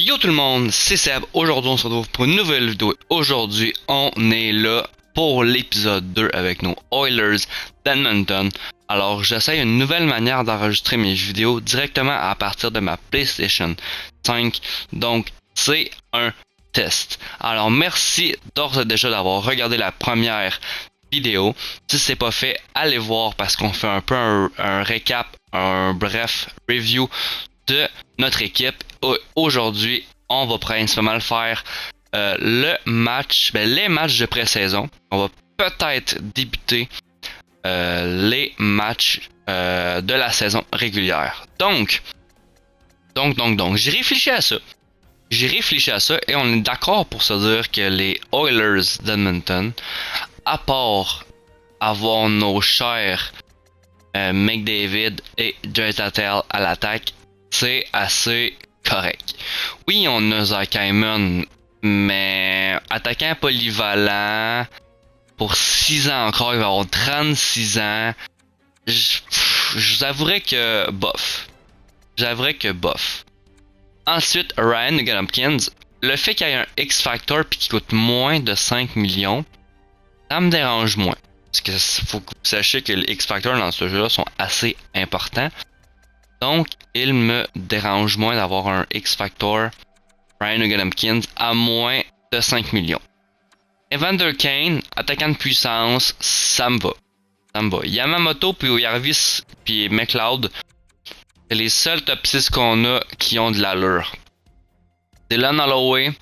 Yo tout le monde, c'est Seb. Aujourd'hui, on se retrouve pour une nouvelle vidéo. Aujourd'hui, on est là pour l'épisode 2 avec nos Oilers d'Edmonton. Alors, j'essaye une nouvelle manière d'enregistrer mes vidéos directement à partir de ma PlayStation 5. Donc, c'est un test. Alors, merci d'ores et déjà d'avoir regardé la première vidéo. Si c'est pas fait, allez voir parce qu'on fait un peu un récap, un bref review de notre équipe. Aujourd'hui, on va principalement faire les matchs de pré-saison. On va peut-être débuter les matchs de la saison régulière. Donc, j'ai réfléchi à ça. Et on est d'accord pour se dire que les Oilers d'Edmonton, à part avoir nos chers McDavid et Draisaitl à l'attaque, c'est assez correct. Oui, on a Zach Hyman, mais attaquant polyvalent pour 6 ans encore, il va avoir 36 ans. Je vous avouerais que bof. Ensuite, Ryan Nugent-Hopkins, le fait qu'il y ait un X-Factor puis qu'il coûte moins de 5 millions, ça me dérange moins. Parce que faut que vous sachiez que les X-Factor dans ce jeu-là sont assez importants. Donc, il me dérange moins d'avoir un X-Factor Ryan Nugent-Hopkins à moins de 5 millions. Evander Kane, attaquant de puissance, ça me va. Yamamoto, puis Jarvis, puis McLeod, c'est les seuls top 6 qu'on a qui ont de l'allure. Dylan Holloway, il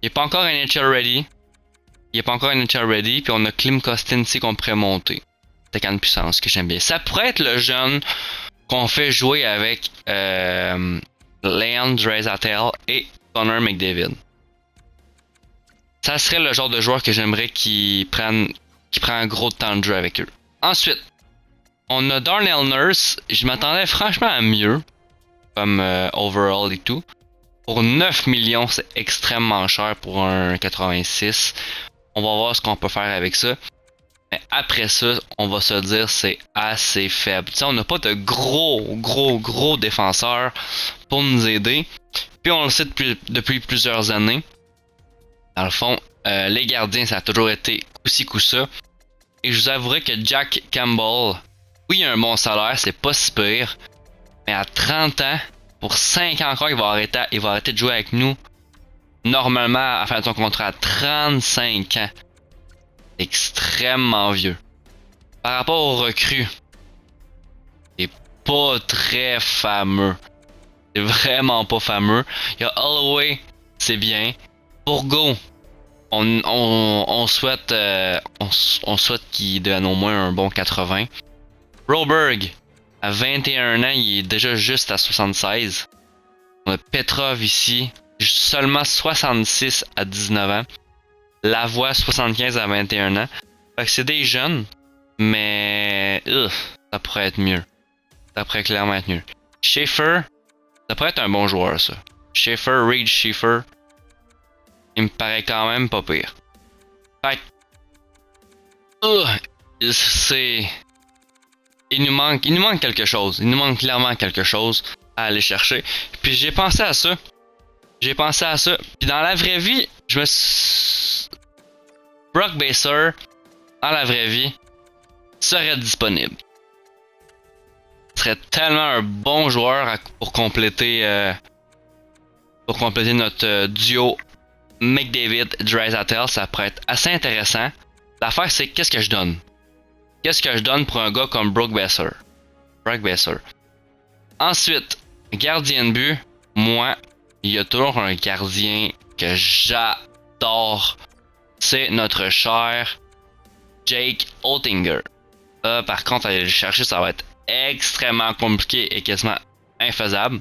n'est pas encore NHL ready. Puis on a Klim Kostin ici qu'on pourrait monter. Attaquant de puissance, que j'aime bien. Ça pourrait être le jeune qu'on fait jouer avec Leon Draisaitl et Connor McDavid. Ça serait le genre de joueur que j'aimerais qui prend un gros temps de jeu avec eux. Ensuite, on a Darnell Nurse. Je m'attendais franchement à mieux, comme overall et tout. Pour 9 millions, c'est extrêmement cher pour un 86. On va voir ce qu'on peut faire avec ça. Mais après ça, on va se dire c'est assez faible. T'sais, on n'a pas de gros défenseurs pour nous aider. Puis on le sait depuis plusieurs années. Dans le fond, les gardiens, ça a toujours été coup-ci coup-ça. Et je vous avouerai que Jack Campbell, oui, il a un bon salaire, c'est pas si pire. Mais à 30 ans, pour 5 ans encore, il va arrêter de jouer avec nous. Normalement, à la fin de son contrat à 35 ans. Extrêmement vieux. Par rapport aux recrues, c'est pas très fameux. C'est vraiment pas fameux. Il y a Holloway, c'est bien. Bourgault, on souhaite qu'il devienne au moins un bon 80. Broberg, à 21 ans, il est déjà juste à 76. On a Petrov ici, seulement 66 à 19 ans. Lavoie, 75 à 21 ans. Fait que c'est des jeunes, mais ça pourrait être mieux. Ça pourrait clairement être mieux. Schaefer, ça pourrait être un bon joueur, ça. Reed Schaefer, il me paraît quand même pas pire. Fait que, c'est... Il nous manque quelque chose. Il nous manque clairement quelque chose à aller chercher. Puis j'ai pensé à ça. Puis dans la vraie vie, je me suis... Brock Boeser, dans la vraie vie, serait disponible. Ce serait tellement un bon joueur pour compléter notre duo McDavid-Draisaitl. Ça pourrait être assez intéressant. L'affaire, c'est qu'est-ce que je donne? Qu'est-ce que je donne pour un gars comme Brock Boeser? Ensuite, gardien de but, moi, il y a toujours un gardien que j'adore. C'est notre cher Jake Oettinger. Par contre, aller le chercher, ça va être extrêmement compliqué et quasiment infaisable.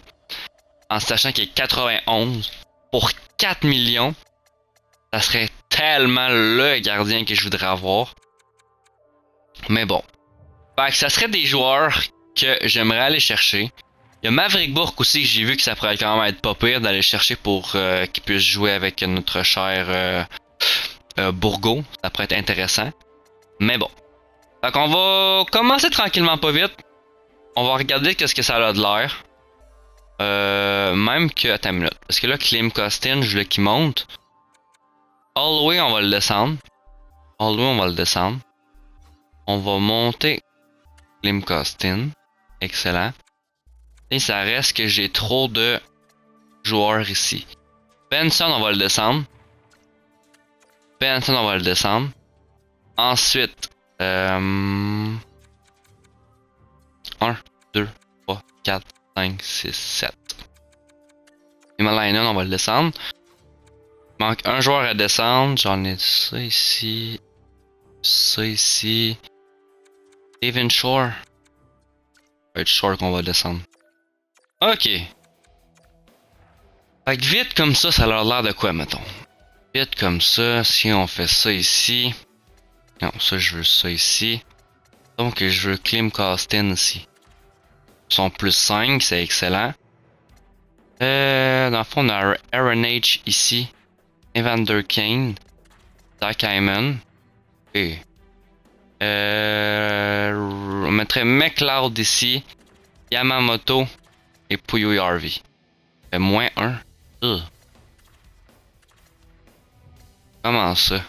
En sachant qu'il est 91 pour 4 millions, ça serait tellement le gardien que je voudrais avoir. Mais bon. Fait que ça serait des joueurs que j'aimerais aller chercher. Il y a Maverick Bourque aussi, j'ai vu que ça pourrait quand même être pas pire d'aller chercher pour qu'il puisse jouer avec notre cher Bourgault. Ça pourrait être intéressant. Mais bon. Fait qu'on va commencer tranquillement pas vite. On va regarder qu'est-ce que ça a de l'air. Même que... Attends une minute. Parce que là, Klim Costin, je veux qu'il monte. All the way, on va le descendre. All the way, on va le descendre. On va monter Klim Costin. Excellent. Et ça reste que j'ai trop de joueurs ici. Benson, on va le descendre. Benson, on va le descendre. Ensuite, 1, 2, 3, 4, 5, 6, 7. Himalayan, on va le descendre. Il manque un joueur à descendre. J'en ai ça ici. Ça ici. Steven Shore. Ça va être Shore qu'on va descendre. Ok. Fait que vite comme ça a l'air de quoi, mettons? Vite comme ça, si on fait ça ici. Non, ça je veux ça ici. Donc je veux Klim Costin ici. Ils sont plus 5, c'est excellent. Dans le fond, on a Aaron H ici. Evander Kane. Zach Hyman. Et on mettrait McLeod ici. Yamamoto. Et Puyo Harvey. Fait moins 1. Comment ça?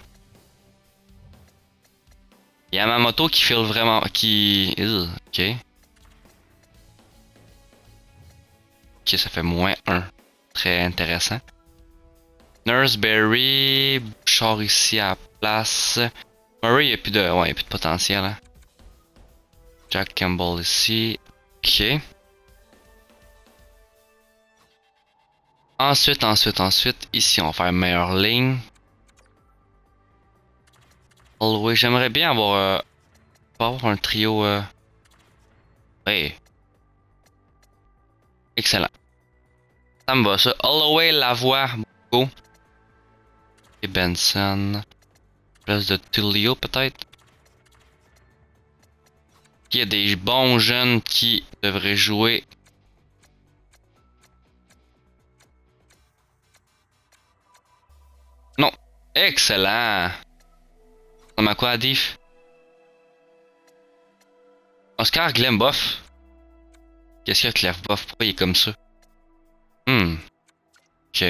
Yamamoto qui file vraiment... Ok. Ok, ça fait moins 1. Très intéressant. Nurseberry. Bouchard ici à la place. Murray, il n'y a plus de... Ouais, il n'y a plus de potentiel. Hein. Jack Campbell ici. Ok. Ensuite, ici, on va faire meilleure ligne. Holloway, j'aimerais bien avoir... pas avoir un trio... Ouais. Excellent. Ça me va, ça. Holloway, Lavoie, Go. Et Benson. Place de Tulio, peut-être. Il y a des bons jeunes qui devraient jouer. Non. Excellent. Ça m'a quoi à diff? Oscar Glemboff. Qu'est-ce qu'il y a Clefboff? Pourquoi il est comme ça? Ok.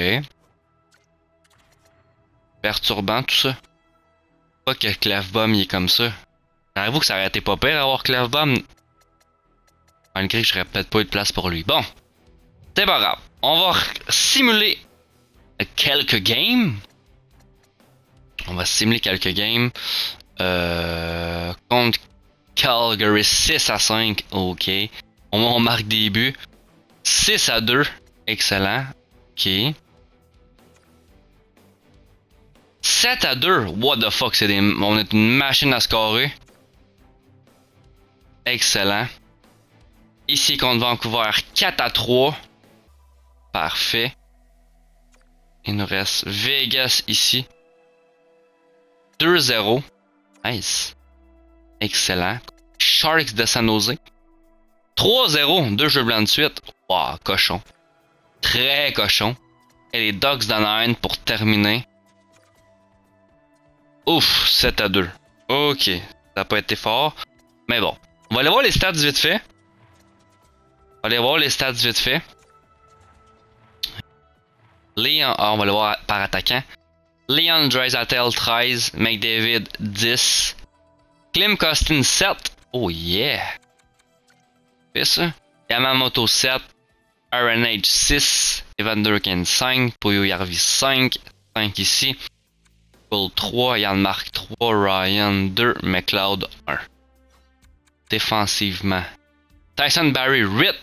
Perturbant tout ça. Pourquoi que Clefbomb il est comme ça? J'avoue que ça aurait été pas pire avoir Clefbomb. Malgré que j'aurais peut-être pas eu de place pour lui. Bon. C'est pas grave. On va simuler quelques games. On va simuler quelques games. Contre Calgary 6-5. Ok. On marque des buts. 6-2. Excellent. Ok. 7-2. What the fuck, on est une machine à scorer. Excellent. Ici contre Vancouver 4-3. Parfait. Il nous reste Vegas ici. 2-0. Nice. Excellent. Sharks de San Jose. 3-0. 2 jeux blancs de suite. Wow, cochon. Très cochon. Et les Ducks d'Anaheim pour terminer. Ouf, 7-2. Ok. Ça n'a pas été fort. Mais bon. On va aller voir les stats vite fait. On va aller voir les stats vite fait. Leon, on va le voir par attaquant. Leon Draisaitl 13, McDavid 10, Klim Costin 7. Oh yeah! Fais ça. Yamamoto 7, RNH 6, Evander Kane 5, Puyo Harvey 5, 5 ici. Bull 3, Yanmark 3, Ryan 2, McLeod 1. Défensivement. Tyson Barrie 8,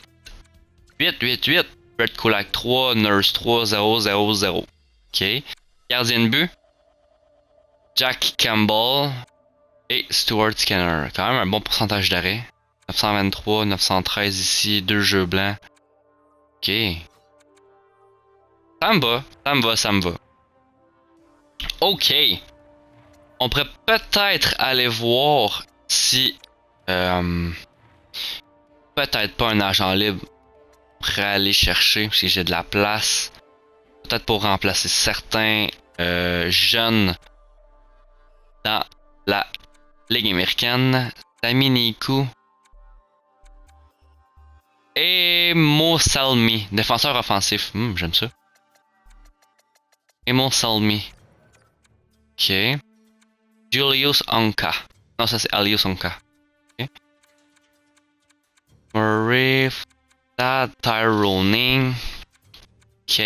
8. Brett Kulak 3, Nurse 3, 0. Ok. Gardien de but. Jack Campbell et Stuart Skinner. Quand même un bon pourcentage d'arrêt. 923, 913 ici, 2 jeux blancs. Ok. Ça me va. Ok. On pourrait peut-être aller voir si... peut-être pas un agent libre. On pourrait aller chercher, si j'ai de la place. Peut-être pour remplacer certains jeunes dans la Ligue américaine. Sami Niku. Emo Salmi, défenseur offensif. J'aime ça. Emo Salmi. Ok. Julius Onka. Non, ça c'est Alius Onka. Ok. Murray, Tad Tyroning. Ok.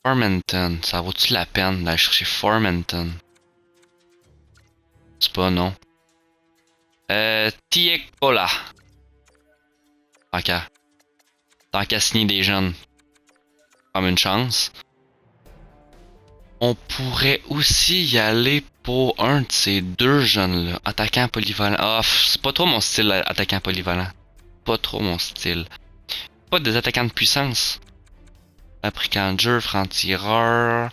Formenton. Ça vaut-tu la peine d'aller chercher Formenton? C'est pas, non. Tiekola. Tant qu'à signer des jeunes. Comme une chance. On pourrait aussi y aller pour un de ces deux jeunes-là. Attaquant polyvalent. Ah, c'est pas trop mon style, attaquant polyvalent. Pas trop mon style. Pas des attaquants de puissance. Appris-quand de jeu, franc-tireur.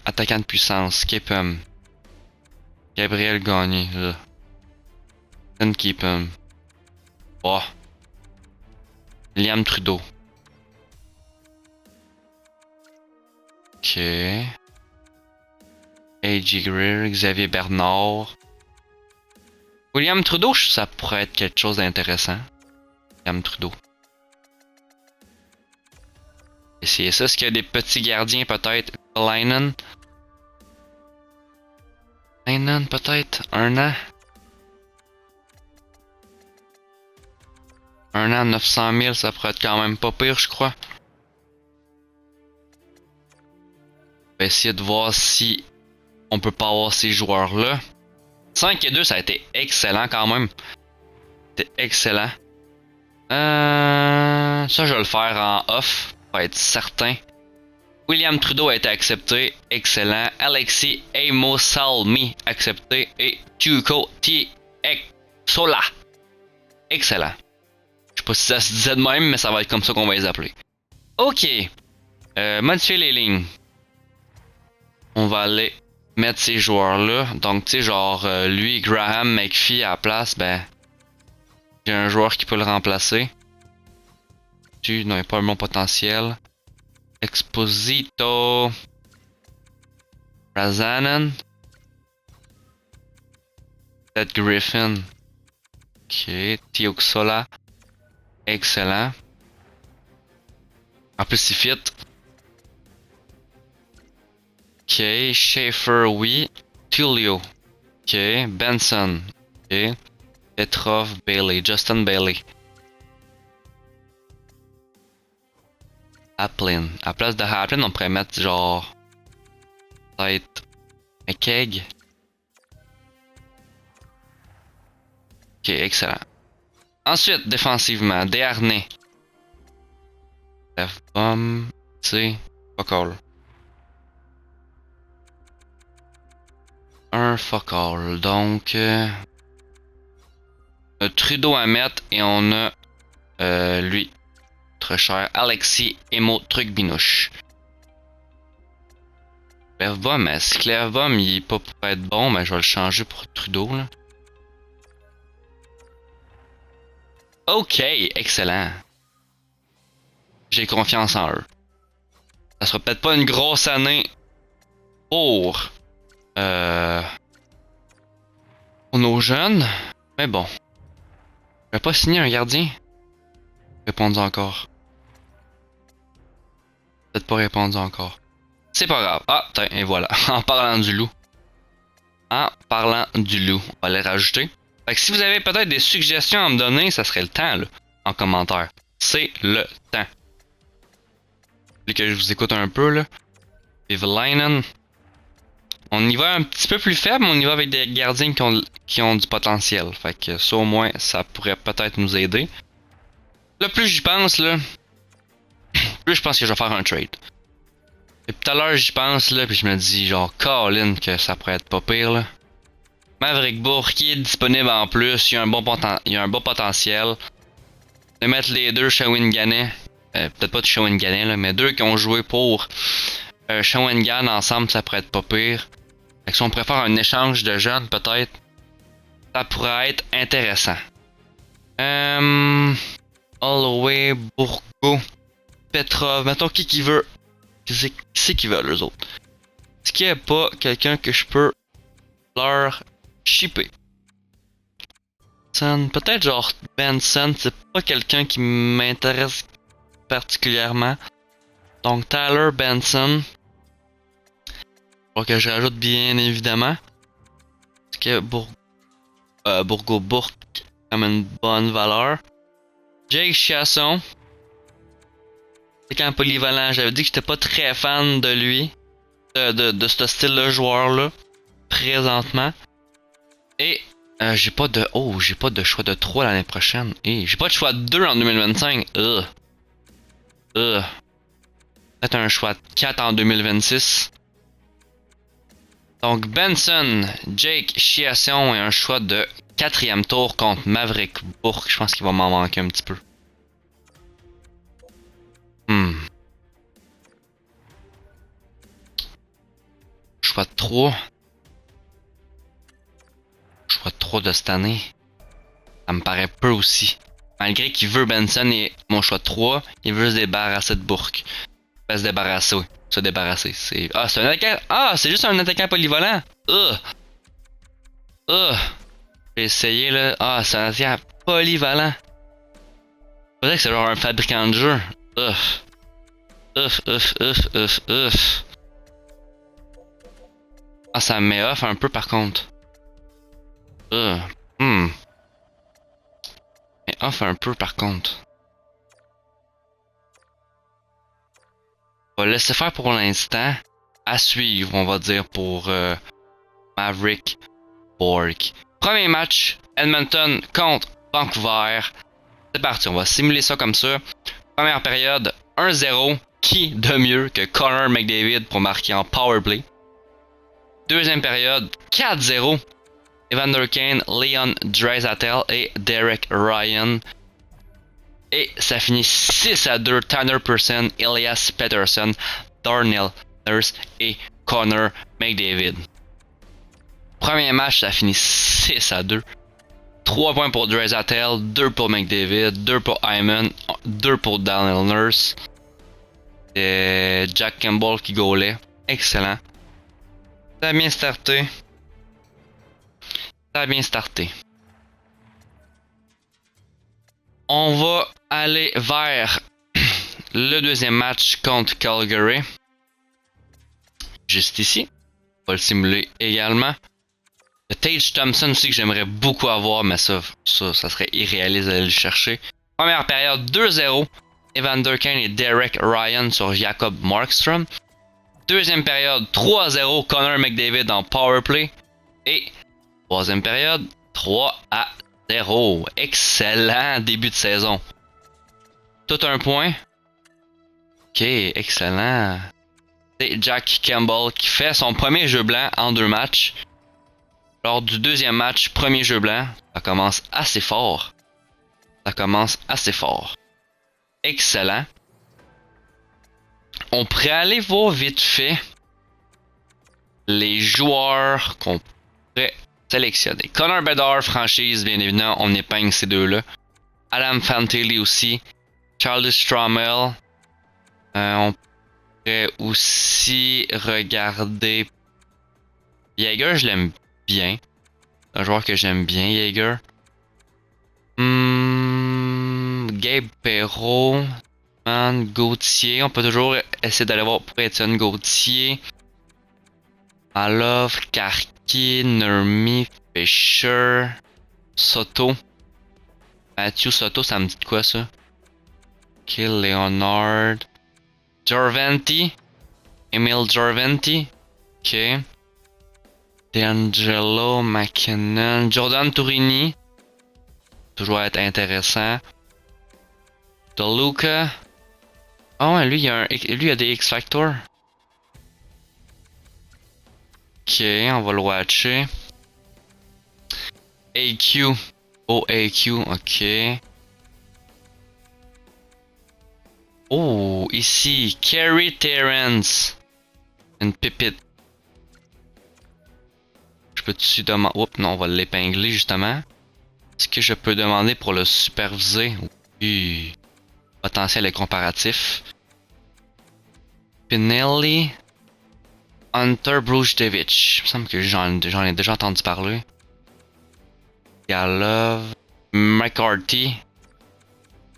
Attaquant de puissance, Kepum. Gabriel Gagné, là. Kepum. Oh. Liam Trudeau. Ok. A.J. Greer, Xavier Bernard. William Trudeau, ça pourrait être quelque chose d'intéressant. William Trudeau. Essayez ça. Est-ce qu'il y a des petits gardiens peut-être? Leinen. Leinen peut-être? 1 an? 1 an, 900 000, ça pourrait être quand même pas pire, je crois. On va essayer de voir si on peut pas avoir ces joueurs-là. 5 et 2, ça a été excellent quand même. C'était excellent. Ça, je vais le faire en off, pour être certain. William Trudeau a été accepté, excellent. Alexis Emo Salmi, accepté. Et Tuko Sola, excellent. Je sais pas si ça se disait de même, mais ça va être comme ça qu'on va les appeler. Ok. Modifier les lignes. On va aller mettre ces joueurs-là. Donc, tu sais, genre, lui, Graham McPhee à la place, ben, j'ai un joueur qui peut le remplacer. Tu n'as pas un bon potentiel. Exposito. Razanen. Ted Griffin. Ok. Tioxola. Excellent. En plus, il fit. Ok. Schaefer, oui. Tulio. Ok. Benson. Ok. Petrov, Bailey. Justin Bailey. Applin. À place de Applin, on pourrait mettre genre. Peut-être. McKegg. Ok, excellent. Ensuite, défensivement, Desharnais. F-bomb. Tu fuck all. Un fuck all. Donc. Trudeau à mettre et on a. Lui. Très cher. Alexis Emo Truc Binouche. Clef-bomb, mais si Clef-bomb il est pas pour être bon, ben je vais le changer pour Trudeau là. Ok, excellent. J'ai confiance en eux. Ça sera peut-être pas une grosse année pour, pour nos jeunes, mais bon. Je vais pas signer un gardien. Répondez encore. Peut-être pas répondu encore. C'est pas grave. Ah, tiens, et voilà. En parlant du loup. On va les rajouter. Fait que si vous avez peut-être des suggestions à me donner, ça serait le temps, là, en commentaire. C'est le temps. Vous voulez que je vous écoute un peu, là. Vivelainen. On y va un petit peu plus faible, mais on y va avec des gardiens qui ont du potentiel. Fait que ça, au moins, ça pourrait peut-être nous aider. Là, plus j'y pense, là, plus je pense que je vais faire un trade. Et tout à l'heure, j'y pense, là, puis je me dis, genre, Colin, que ça pourrait être pas pire, là. Maverick Bourg, qui est disponible en plus, il y a un bon potentiel. De mettre les deux Shawiniganais, peut-être pas de Shawiniganais, là, mais deux qui ont joué pour Shawinigan ensemble, ça pourrait être pas pire. Fait que si on pourrait faire un échange de jeunes, peut-être, ça pourrait être intéressant. Holloway, Bourgo, Petrov, mettons qui veut. Qui c'est qui veut, eux autres? Est-ce qu'il n'y a pas quelqu'un que je peux leur shipper? Peut-être genre Benson, c'est pas quelqu'un qui m'intéresse particulièrement. Donc Tyler Benson. Faut que je rajoute bien évidemment. Parce que Bourgo Bourg comme une bonne valeur. Jake Chiasson. C'est quand même polyvalent. J'avais dit que j'étais pas très fan de lui. De ce style de joueur-là. Présentement. Et j'ai pas de choix de 3 l'année prochaine. Et j'ai pas de choix de 2 en 2025. Peut-être un choix de 4 en 2026. Donc Benson, Jake Chiasson et un choix de 4e tour contre Maverick Bourque. Je pense qu'il va m'en manquer un petit peu. Choix de 3. Choix de 3 de cette année. Ça me paraît peu aussi. Malgré qu'il veut Benson et mon choix de 3, il veut se débarrasser de Bourque. Pas se débarrasser, oui. Se débarrasser. C'est un attaquant. C'est juste un attaquant polyvalent. J'ai essayé là. C'est un attaquant polyvalent. Faudrait que c'est genre un fabricant de jeu. Ça me met off un peu par contre. Mais off un peu par contre. On va laisser faire pour l'instant. À suivre, on va dire, pour Maverick Bourque. Premier match, Edmonton contre Vancouver. C'est parti, on va simuler ça comme ça. Première période, 1-0. Qui de mieux que Connor McDavid pour marquer en powerplay? Deuxième période, 4-0. Evander Kane, Leon Draisaitl et Derek Ryan. Et ça finit 6-2. Tanner Pearson, Elias Pettersson, Darnell Nurse et Connor McDavid. Premier match, ça finit 6-2. 3 points pour Draisaitl, 2 pour McDavid, 2 pour Hyman, 2 pour Darnell Nurse. Et Jack Campbell qui goalait. Excellent. Ça a bien starté. On va aller vers le deuxième match contre Calgary. Juste ici. On va le simuler également. Le Tage Thompson aussi que j'aimerais beaucoup avoir, mais ça serait irréaliste d'aller le chercher. Première période 2-0. Evander Kane et Derek Ryan sur Jacob Markstrom. Deuxième période 3-0. Connor McDavid en powerplay. Et troisième période 3-0. Excellent début de saison. Tout un point. Ok, excellent. C'est Jack Campbell qui fait son premier jeu blanc en 2 matchs. Lors du deuxième match, premier jeu blanc, ça commence assez fort. Excellent. On pourrait aller voir vite fait les joueurs qu'on pourrait sélectionner. Connor Bedard, franchise, bien évidemment, on épingle ces deux-là. Adam Fantilli aussi. Charlie Strommel. On pourrait aussi regarder Jaeger, je l'aime bien. Un joueur que j'aime bien, Jaeger. Gabe Perreault. Gauthier. On peut toujours essayer d'aller voir pour Étienne Gauthier. Malov, Karki, Nurmi, Fisher, Soto. Matthew Soto, ça me dit quoi ça? Kill Leonard. Jorventi. Emil Jorventi. Ok. D'Angelo McKinnon. Jordan Tourini. Toujours être intéressant. DeLuca. Oh, lui, il a des X-Factor. Ok, on va le watcher. AQ. Oh, AQ, ok. Oh, ici, Kerry Terrence. Une pépite. Je peux-tu demander... Oups, non, on va l'épingler, justement. Est-ce que je peux demander pour le superviser? Oui. Potentiel et comparatif. Pinelli. Hunter Brujdevic. Il me semble que j'en ai déjà entendu parler. Galov. McCarthy.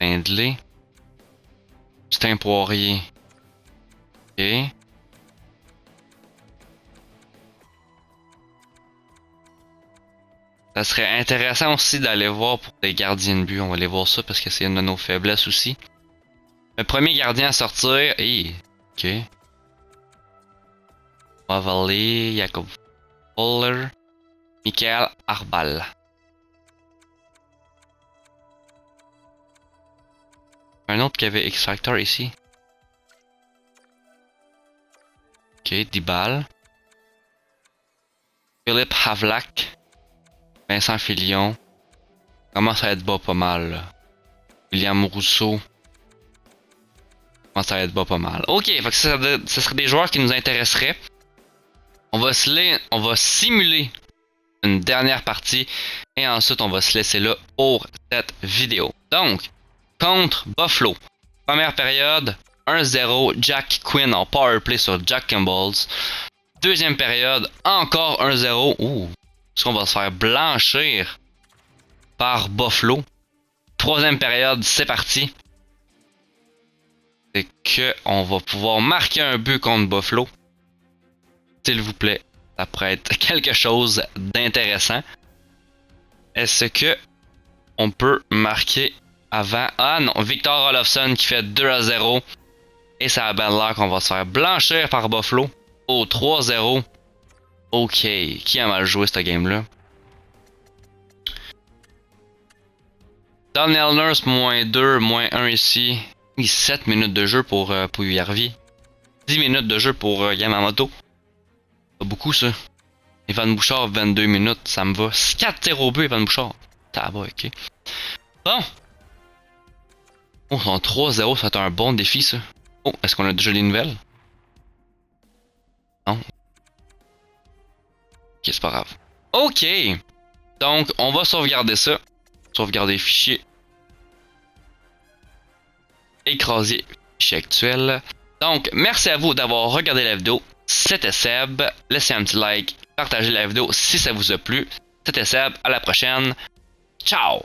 Lindley. Justin Poirier. Ok. Ça serait intéressant aussi d'aller voir pour les gardiens de but. On va aller voir ça parce que c'est une de nos faiblesses aussi. Le premier gardien à sortir. Hey, ok. Waverly, Jacob Fuller, Michael Arbal. Un autre qui avait X-Factor ici. Ok, Dibal. Philippe Havlak. Vincent Filion. Commence à être bas pas mal. Là. William Rousseau. Commence à être bas pas mal. Ok, fait que ça serait des joueurs qui nous intéresseraient. On va simuler une dernière partie. Et ensuite, on va se laisser là pour cette vidéo. Donc, contre Buffalo. Première période, 1-0, Jack Quinn en powerplay sur Jack Campbell. Deuxième période, encore 1-0. Ouh, est-ce qu'on va se faire blanchir par Buffalo? Troisième période, c'est parti. C'est que on va pouvoir marquer un but contre Buffalo. S'il vous plaît, ça pourrait être quelque chose d'intéressant. Est-ce que on peut marquer avant? Ah non, Victor Olofsson qui fait 2-0. Et ça a bien l'air qu'on va se faire blanchir par Buffalo. Oh, 3-0. Ok, qui a mal joué cette game-là? Daniel Nurse, -2, -1 ici. 7 minutes de jeu pour Yarvi. 10 minutes de jeu pour Yamamoto. Pas beaucoup ça. Evan Bouchard, 22 minutes, ça me va. 4-0 but, Evan Bouchard. Ça va, ok. Bon. Oh, son 3-0, ça va être un bon défi, ça. Oh, est-ce qu'on a déjà les nouvelles? Non. Ok, c'est pas grave. Ok. Donc, on va sauvegarder ça. Sauvegarder fichier. Écraser fichier actuel. Donc, merci à vous d'avoir regardé la vidéo. C'était Seb. Laissez un petit like. Partagez la vidéo si ça vous a plu. C'était Seb. À la prochaine. Ciao!